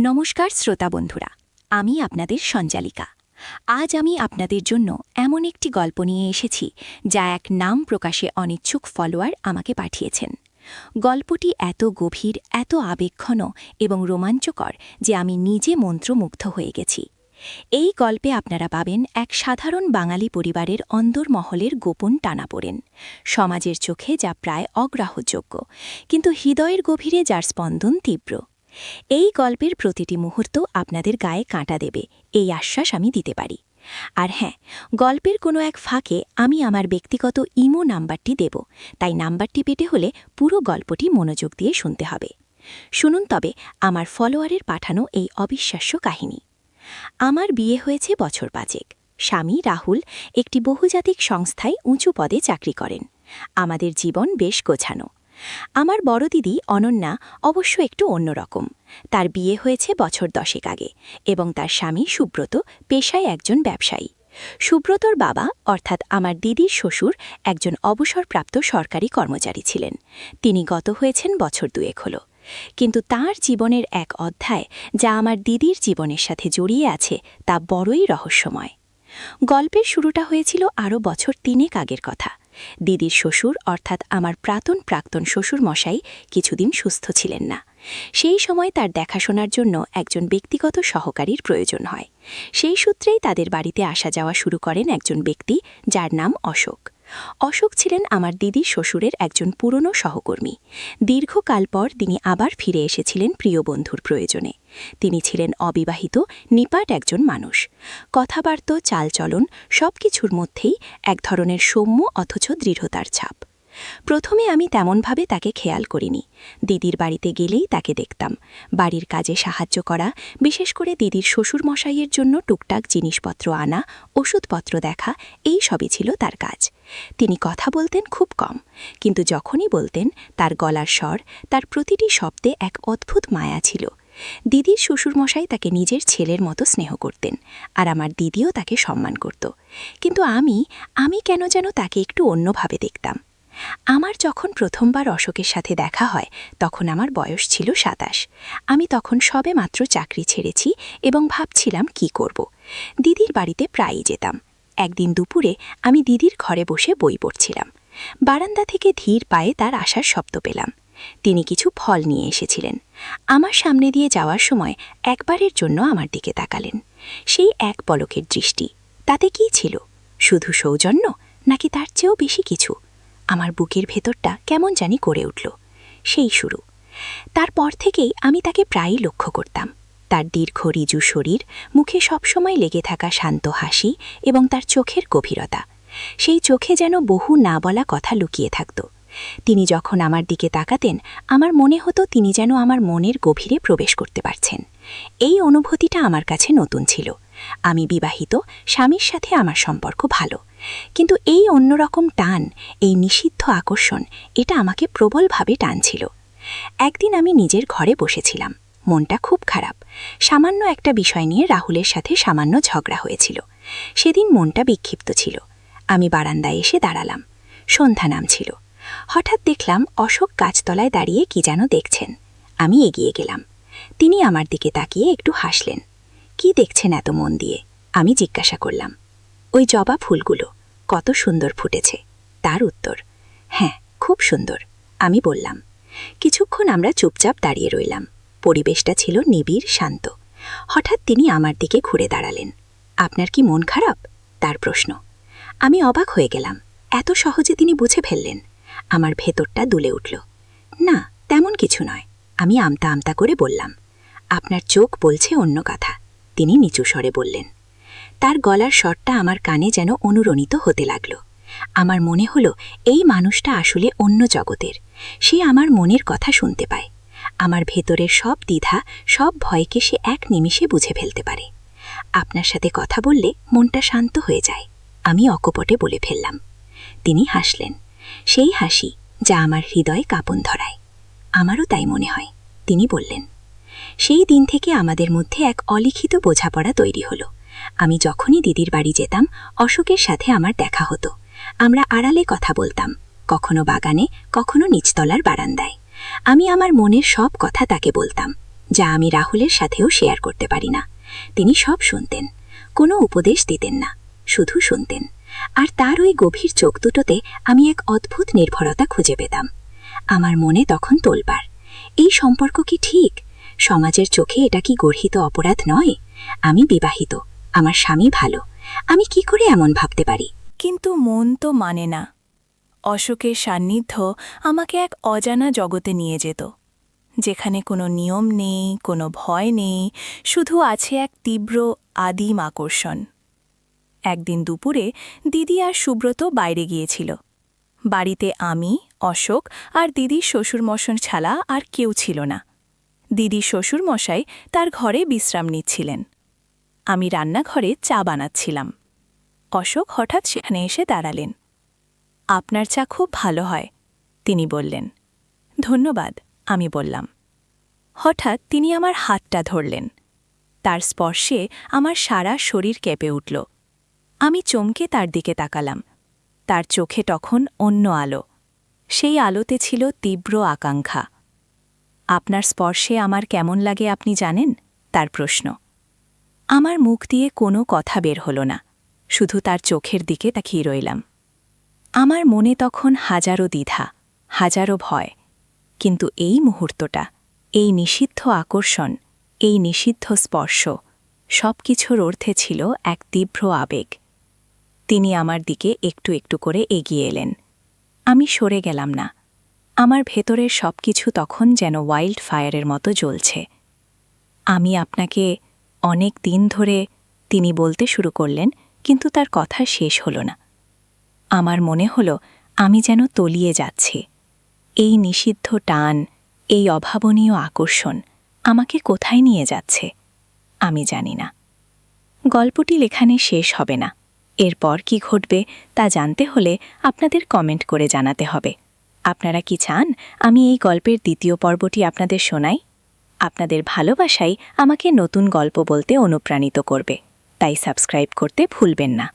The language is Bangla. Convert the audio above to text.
নমস্কার শ্রোতা বন্ধুরা, আমি আপনাদের সঞ্চালিকা। আজ আমি আপনাদের জন্য এমন একটি গল্প নিয়ে এসেছি যা এক নাম প্রকাশে অনিচ্ছুক ফলোয়ার আমাকে পাঠিয়েছেন। গল্পটি এত গভীর, এত আবেগঘন এবং রোমাঞ্চকর যে আমি নিজে মন্ত্রমুগ্ধ হয়ে গেছি। এই গল্পে আপনারা পাবেন এক সাধারণ বাঙালি পরিবারের অন্দরমহলের গোপন টানাপোড়েন, সমাজের চোখে যা প্রায় অগ্রাহ্যযোগ্য, কিন্তু হৃদয়ের গভীরে যার স্পন্দন তীব্র। এই গল্পের প্রতিটি মুহূর্ত আপনাদের গায়ে কাঁটা দেবে, এই আশ্বাস আমি দিতে পারি। আর হ্যাঁ, গল্পের কোনো এক ফাঁকে আমি আমার ব্যক্তিগত ইমো নাম্বারটি দেব, তাই নাম্বারটি পেতে হলে পুরো গল্পটি মনোযোগ দিয়ে শুনতে হবে। শুনুন তবে আমার ফলোয়ারের পাঠানো এই অবিশ্বাস্য কাহিনী। আমার বিয়ে হয়েছে বছর 5। স্বামী রাহুল একটি বহুজাতিক সংস্থায় উঁচু পদে চাকরি করেন। আমাদের জীবন বেশ গোছানো। আমার বড় দিদি অনন্যা অবশ্য একটু অন্যরকম। তার বিয়ে হয়েছে বছর 10 আগে এবং তার স্বামী সুব্রত পেশায় একজন ব্যবসায়ী। সুব্রতর বাবা অর্থাৎ আমার দিদির শ্বশুর একজন অবসরপ্রাপ্ত সরকারি কর্মচারী ছিলেন। তিনি গত হয়েছেন বছর 2 হলো। কিন্তু তার জীবনের এক অধ্যায় যা আমার দিদির জীবনের সাথে জড়িয়ে আছে তা বড়ই রহস্যময়। গল্পের শুরুটা হয়েছিল আরও বছর 3 আগের কথা। দিদির শ্বশুর অর্থাৎ আমার প্রাক্তন শ্বশুর মশাই কিছুদিন সুস্থ ছিলেন না। সেই সময় তার দেখাশোনার জন্য একজন ব্যক্তিগত সহকারীর প্রয়োজন হয়। সেই সূত্রেই তাদের বাড়িতে আসা যাওয়া শুরু করেন একজন ব্যক্তি যার নাম অশোক। অশোক ছিলেন আমার দিদির শ্বশুরের একজন পুরনো সহকর্মী। দীর্ঘকাল পর তিনি আবার ফিরে এসেছিলেন প্রিয় বন্ধুর প্রয়োজনে। তিনি ছিলেন অবিবাহিত, নিপাট একজন মানুষ। কথাবার্তা, চালচলন সবকিছুর মধ্যেই এক ধরনের সৌম্য অথচ দৃঢ়তার ছাপ। প্রথমে আমি তেমনভাবে তাকে খেয়াল করিনি। দিদির বাড়িতে গেলেই তাকে দেখতাম। বাড়ির কাজে সাহায্য করা, বিশেষ করে দিদির শ্বশুর মশাইয়ের জন্য টুকটাক জিনিসপত্র আনা, ওষুধপত্র দেখা, এই সবই ছিল তার কাজ। তিনি কথা বলতেন খুব কম, কিন্তু যখনই বলতেন তার গলার স্বর, তার প্রতিটি শব্দে এক অদ্ভুত মায়া ছিল। দিদির শ্বশুরমশাই তাকে নিজের ছেলের মতো স্নেহ করতেন, আর আমার দিদিও তাকে সম্মান করত। কিন্তু আমি কেন যেন তাকে একটু অন্যভাবে দেখতাম। আমার যখন প্রথমবার অশোকের সাথে দেখা হয় তখন আমার বয়স ছিল 27। আমি তখন সবে মাত্র চাকরি ছেড়েছি এবং ভাবছিলাম কি করব। দিদির বাড়িতে প্রায়ই যেতাম। একদিন দুপুরে আমি দিদির ঘরে বসে বই পড়ছিলাম। বারান্দা থেকে ধীর পায়ে তার আসার শব্দ পেলাম। তিনি কিছু ফল নিয়ে এসেছিলেন। আমার সামনে দিয়ে যাওয়ার সময় একবারের জন্য আমার দিকে তাকালেন। সেই এক পলকের দৃষ্টি, তাতে কি ছিল? শুধু সৌজন্য, নাকি তার চেয়েও বেশি কিছু? আমার বুকের ভেতরটা কেমন জানি করে উঠল। সেই শুরু। তারপর থেকেই আমি তাকে প্রায়ই লক্ষ্য করতাম। তার দীর্ঘ ঋজু শরীর, মুখে সবসময় লেগে থাকা শান্ত হাসি এবং তার চোখের গভীরতা। সেই চোখে যেন বহু না বলা কথা লুকিয়ে থাকত। তিনি যখন আমার দিকে তাকাতেন আমার মনে হতো তিনি যেন আমার মনের গভীরে প্রবেশ করতে পারছেন। এই অনুভূতিটা আমার কাছে নতুন ছিল। আমি বিবাহিত, স্বামীর সাথে আমার সম্পর্ক ভালো, কিন্তু এই অন্যরকম টান, এই নিষিদ্ধ আকর্ষণ, এটা আমাকে প্রবলভাবে টানছিল। একদিন আমি নিজের ঘরে বসেছিলাম। মনটা খুব খারাপ। সামান্য একটা বিষয় নিয়ে রাহুলের সাথে সামান্য ঝগড়া হয়েছিল। সেদিন মনটা বিক্ষিপ্ত ছিল। আমি বারান্দায় এসে দাঁড়ালাম। সন্ধ্যা নামছিল। হঠাৎ দেখলাম অশোক গাছতলায় দাঁড়িয়ে কি যেন দেখছেন। আমি এগিয়ে গেলাম। তিনি আমার দিকে তাকিয়ে একটু হাসলেন। কি দেখছেন এত মন দিয়ে? আমি জিজ্ঞাসা করলাম। ওই জবা ফুলগুলো কত সুন্দর ফুটেছে। তার উত্তর, হ্যাঁ, খুব সুন্দর। আমি বললাম। কিছুক্ষণ আমরা চুপচাপ দাঁড়িয়ে রইলাম। পরিবেশটা ছিল নিবিড়, শান্ত। হঠাৎ তিনি আমার দিকে ঘুরে দাঁড়ালেন। আপনার কি মন খারাপ? তার প্রশ্ন। আমি অবাক হয়ে গেলাম। এত সহজে তিনি বুঝে ফেললেন। আমার ভেতরটা দুলে উঠল। না, তেমন কিছু নয়। আমি আমতা আমতা করে বললাম। আপনার চোখ বলছে অন্য কথা। তিনি নিচু স্বরে বললেন। তার গলার স্বরটা আমার কানে যেন অনুরণিত হতে লাগল। আমার মনে হলো এই মানুষটা আসলে অন্য জগতের। সে আমার মনের কথা শুনতে পায়। আমার ভেতরের সব দ্বিধা, সব ভয়কে সে এক নিমিষে বুঝে ফেলতে পারে। আপনার সাথে কথা বললে মনটা শান্ত হয়ে যায়, আমি অকপটে বলে ফেললাম। তিনি হাসলেন। সেই হাসি যা আমার হৃদয়ে কাঁপন ধরায়। আমারও তাই মনে হয়, তিনি বললেন। সেই দিন থেকে আমাদের মধ্যে এক অলিখিত বোঝাপড়া তৈরি হলো। আমি যখনই দিদির বাড়ি যেতাম অশোকের সাথে আমার দেখা হতো। আমরা আড়ালে কথা বলতাম, কখনো বাগানে, কখনো নিচতলার বারান্দায়। আমি আমার মনের সব কথা তাকে বলতাম। যা আমি রাহুলের সাথেও শেয়ার করতে পারি না। তিনি সব শুনতেন, কোনো উপদেশ দিতেন না, শুধু শুনতেন। আর তার ওই গভীর চোখ দুটোতে আমি এক অদ্ভুত নির্ভরতা খুঁজে পেতাম। আমার মনে তখন তোলপাড়, এই সম্পর্ক কি ঠিক? সমাজের চোখে এটা কি গর্হিত অপরাধ নয়? আমি বিবাহিত, আমার স্বামী ভালো, আমি কি করে এমন ভাবতে পারি? কিন্তু মন তো মানে না। অশোকের সান্নিধ্য আমাকে এক অজানা জগতে নিয়ে যেত, যেখানে কোনো নিয়ম নেই, কোনো ভয় নেই, শুধু আছে এক তীব্র আদিম আকর্ষণ। একদিন দুপুরে দিদি আর সুব্রত বাইরে গিয়েছিল। বাড়িতে আমি, অশোক আর দিদির শ্বশুরমশাই ছাড়া আর কেউ ছিল না। দিদির শ্বশুরমশাই তার ঘরে বিশ্রাম নিচ্ছিলেন। আমি রান্নাঘরে চা বানাচ্ছিলাম। অশোক হঠাৎ সেখানে এসে দাঁড়ালেন। আপনার চা খুব ভালো হয়, তিনি বললেন। ধন্যবাদ, আমি বললাম। হঠাৎ তিনি আমার হাতটা ধরলেন। তার স্পর্শে আমার সারা শরীর কেঁপে উঠল। আমি চমকে তার দিকে তাকালাম। তার চোখে তখন অন্য আলো। সেই আলোতে ছিল তীব্র আকাঙ্ক্ষা। আপনার স্পর্শে আমার কেমন লাগে আপনি জানেন? তার প্রশ্ন। আমার মুখ দিয়ে কোনো কথা বের হল না, শুধু তার চোখের দিকে তাকিয়ে রইলাম। আমার মনে তখন হাজারো দ্বিধা, হাজারো ভয়। কিন্তু এই মুহূর্তটা, এই নিষিদ্ধ আকর্ষণ, এই নিষিদ্ধ স্পর্শ, সব কিছুর অর্থে ছিল এক তীব্র আবেগ। তিনি আমার দিকে একটু একটু করে এগিয়ে এলেন। আমি সরে গেলাম না। আমার ভেতরের সব কিছু তখন যেন ওয়াইল্ড ফায়ারের মতো জ্বলছে। আমি আপনাকে অনেক দিন ধরে, তিনি বলতে শুরু করলেন, কিন্তু তার কথা শেষ হল না। আমার মনে হল আমি যেন তলিয়ে যাচ্ছি। এই নিষিদ্ধ টান, এই অভাবনীয় আকর্ষণ আমাকে কোথায় নিয়ে যাচ্ছে আমি জানি না। গল্পটি লেখানে শেষ হবে না। এরপর কি ঘটবে তা জানতে হলে আপনাদের কমেন্ট করে জানাতে হবে। আপনারা কি চান আমি এই গল্পের দ্বিতীয় পর্বটি আপনাদের শোনাই? আপনাদের ভালোবাসাই আমাকে নতুন গল্প বলতে অনুপ্রাণিত করবে, তাই সাবস্ক্রাইব করতে ভুলবেন না।